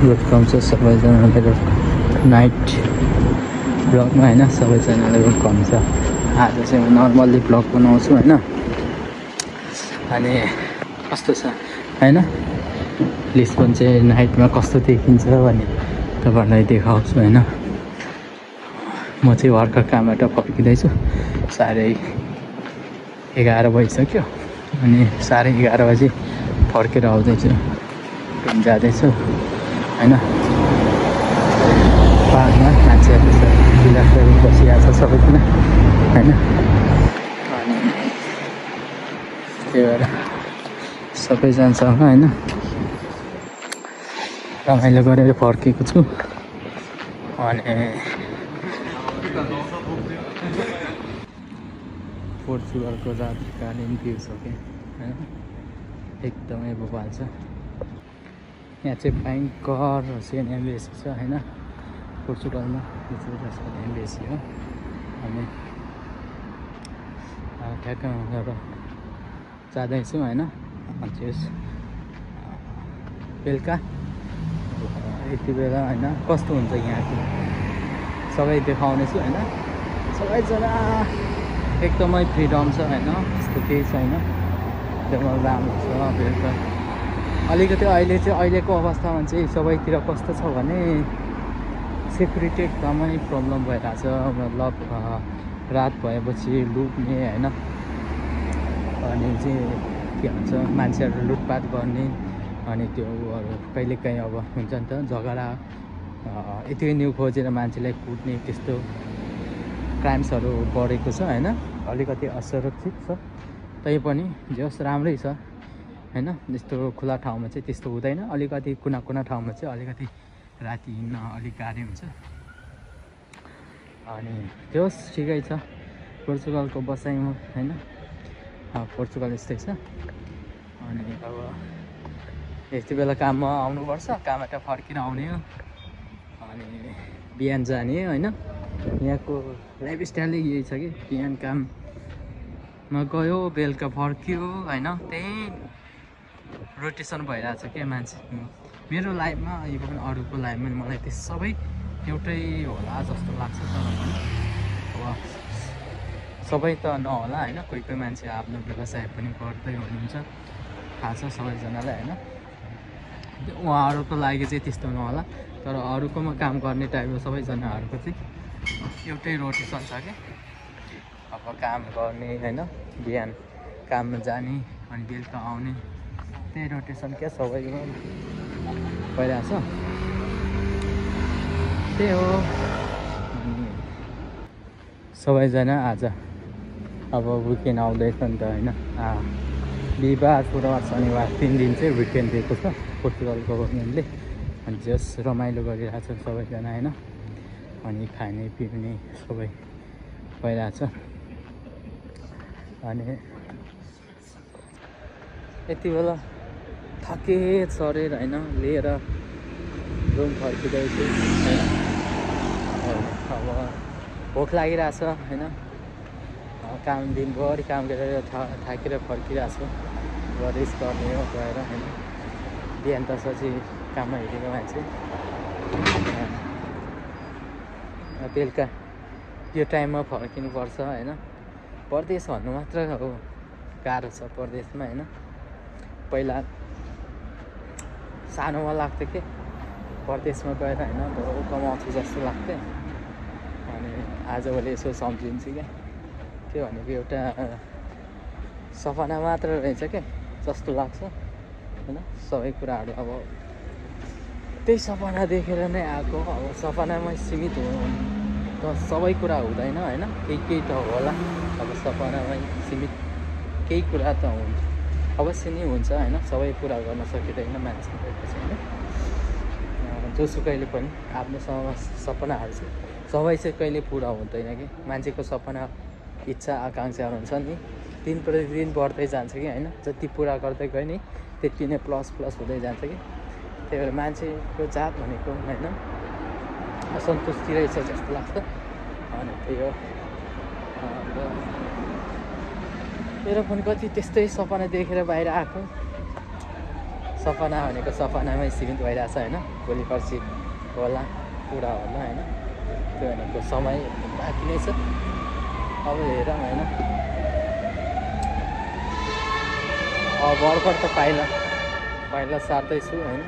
Welcome छ सबैजनालाई night ब्लगमा होइन। सबैजनालाई वेलकम छ। आज चाहिँ म नर्मल्ली ब्लग बनाउँछु होइन। अनि कस्तो छ होइन, लिस्बन चाहिँ नाइटमा कस्तो देखिन्छ भने तपाईँहरूलाई देखाउँछु होइन। म चाहिँ भर्खर कामबाट फर्किँदैछु। 11:30 भइसक्यो अनि 11:30 बजी फर्केर आउँदैछु, जाँदैछु होइन। पाहाडमा मान्छेहरू छ, रिल्याक्सहरू बसिरहेको छ सबैजना होइन। अनि त्यही भएर सबैजनासँग होइन रमाइलो गरेर फर्केको छु। अनि पोर्चुगलको रातकालीन भ्यू छ कि होइन, एकदमै बवाल छ। यहाँ चाहिँ भयङ्कर सेन एम्बेसी छ होइन पोर्चुगलमा। यो चाहिँ सेन एम्बेसी हो। अनि ठ्याक्क जाँदैछु होइन। त्यस बेलुका यति बेला होइन कस्तो हुन्छ यहाँको सबै देखाउनेछु होइन। सबैजना एकदमै फ्रिडम छ होइन, त्यस्तो केही छैन, एकदमै राम्रो छ। बेलुका अलिकति अहिलेको अवस्थामा चाहिँ सबैतिर कस्तो छ भने सेक्युरिटी एकदमै प्रब्लम भइरहेछ। मतलब रात भएपछि लुट्ने होइन, अनि चाहिँ के भन्छ मान्छेहरू लुटपाट गर्ने, अनि त्यो कहिलेकाहीँ अब हुन्छ नि त झगडा, यतिकै न्यु खोजेर मान्छेलाई कुट्ने, त्यस्तो क्राइम्सहरू बढेको छ होइन। अलिकति असुरक्षित छ, तैपनि जस राम्रै छ होइन। यस्तो खुला ठाउँमा चाहिँ त्यस्तो हुँदैन। अलिकति कुना ठाउँमा चाहिँ अलिकति राति हिँड्न अलिक गाह्रो हुन्छ। अनि त्यो ठिकै छ पोर्चुगलको बसाइमा होइन। पोर्चुगल यस्तै छ। अनि अब यति बेला काममा आउनुपर्छ, कामबाट फर्किन आउने हो। अनि बिहान जाने होइन। यहाँको लाइफस्टाइलै यही छ कि बिहान काममा गयो, बेलुका फर्क्यो होइन। त्यही रोटेसन भइरहेछ क्या मान्छे। मेरो लाइफमा इभन अरूको लाइफमा मलाई त्यो सबै एउटै होला जस्तो लाग्छ। तर अब सबै त नहोला होइन। कोही कोही मान्छे आफ्नो व्यवसाय पनि गर्दै हुनुहुन्छ, थाहा छ सबैजनालाई होइन। उहाँहरूको लागि चाहिँ त्यस्तो नहोला, तर अरूकोमा काम गर्ने टाइपको सबैजनाहरूको चाहिँ एउटै रोटेसन छ क्या। अब काम गर्ने होइन, बिहान काममा जाने अनि बेलुका आउने, त्यही रोटेसन क्या सबैको भइरहेछ। त्यही हो। अनि सबैजना आज अब विकेन्ड आउँदैछ नि त होइन। बिहिबार, शुक्रबार, शनिबार 3 दिन चाहिँ विकेन्ड दिएको छ पोर्चुगल गभर्मेन्टले। अनि जस रमाइलो गरिरहेछ सबैजना होइन। अनि खाने पिउने सबै भइरहेछ। अनि यति बेला थके शरीर होइन लिएर रुम फर्किँदैछु होइन। अब भोक लागिरहेछ होइन। काम दिनभरि काम गरेर थाकेर फर्किरहेको छु। अब रेस्ट गर्ने हो गएर होइन। बिहान त सची काममा हिँडेको मान्छे, बेलुका यो टाइममा फर्किनुपर्छ होइन। परदेश भन्नु मात्र अब गाह्रो छ परदेशमा होइन। पहिला सानोमा लाग्थ्यो कि परदेशमा गएर होइन बहुत कमाउँछु जस्तो लाग्थ्यो। अनि आजभोलि यसो सम्झिन्छु क्या, त्यो भनेको एउटा सपना मात्र रहेछ क्या जस्तो लाग्छ होइन। सबै कुराहरू अब त्यही सपना देखेर नै आएको। अब सपनामै सीमित हो त सबै कुरा हुँदैन होइन। केही त होला, अब सपनामै सीमित केही कुरा त हुन्छ, अवश्य नै हुन्छ होइन। सबै पुरा गर्न सकिँदैन मान्छे भएपछि होइन। जोसुकैले पनि आफ्नो सपनाहरू चाहिँ सबै चाहिँ कहिले पुरा हुँदैन कि। मान्छेको सपना, इच्छा, आकाङ्क्षाहरू हुन्छ नि, दिन प्रतिदिन बढ्दै जान्छ कि होइन। जति पुरा गर्दै गयो नि त्यति नै प्लस हुँदै जान्छ कि। त्यही भएर मान्छेको जात भनेको होइन असन्तुष्टि रहेछ जस्तो लाग्छ। अनि त्यही हो। मेरो पनि कति त्यस्तै सपना देखेर बाहिर आएको। सपना भनेको सपनामै सीमित भइरहेछ होइन, भोलि पर्सि होला पुरा होला होइन। त्यो भनेको समय बाँकी नै छ, अब हेरौँ होइन। अब भर्खर त पाइला सार्दैछु होइन।